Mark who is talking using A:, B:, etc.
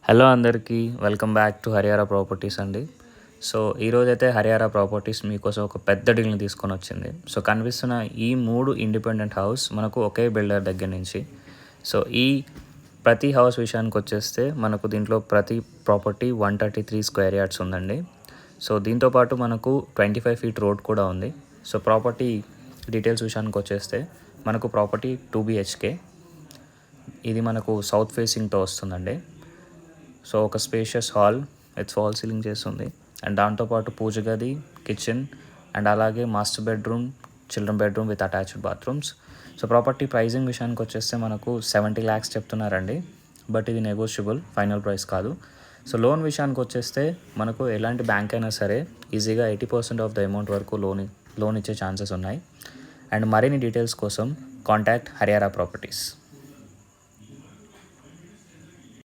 A: Hello అందరికీ welcome back to హరియారా properties అండి. So ఈరోజైతే హరియారా ప్రాపర్టీస్ మీకోసం ఒక పెద్ద డీల్ని తీసుకొని వచ్చింది. సో కనిపిస్తున్న ఈ 3 ఇండిపెండెంట్ హౌస్ మనకు ఒకే బిల్డర్ దగ్గర నుంచి. సో ఈ ప్రతి హౌస్ విషయానికి వచ్చేస్తే మనకు దీంట్లో ప్రతి ప్రాపర్టీ 133 స్క్వేర్ యార్డ్స్ ఉందండి. సో దీంతోపాటు మనకు 25 ఫీట్ రోడ్ కూడా ఉంది. సో ప్రాపర్టీ డీటెయిల్స్ విషయానికి వచ్చేస్తే మనకు ప్రాపర్టీ 2 BHK, ఇది మనకు సౌత్ ఫేసింగ్తో వస్తుందండి. సో ఒక spacious hall with fall ceiling చేస్తుంది, అండ్ దాంతోపాటు పూజ గది, కిచెన్, అండ్ అలాగే master bedroom, children bedroom with attached bathrooms. So property pricing విషయానికి వచ్చేస్తే మనకు 70 lakhs చెప్తున్నారండి, బట్ ఇది నెగోషియబుల్, ఫైనల్ ప్రైస్ కాదు. సో లోన్ విషయానికి వచ్చేస్తే మనకు ఎలాంటి బ్యాంక్ అయినా సరే ఈజీగా 80% ఆఫ్ ద అమౌంట్ వరకు లోన్ ఇచ్చే ఛాన్సెస్ ఉన్నాయి. అండ్ మరిన్ని డీటెయిల్స్ కోసం కాంటాక్ట్ హరియారా ప్రాపర్టీస్.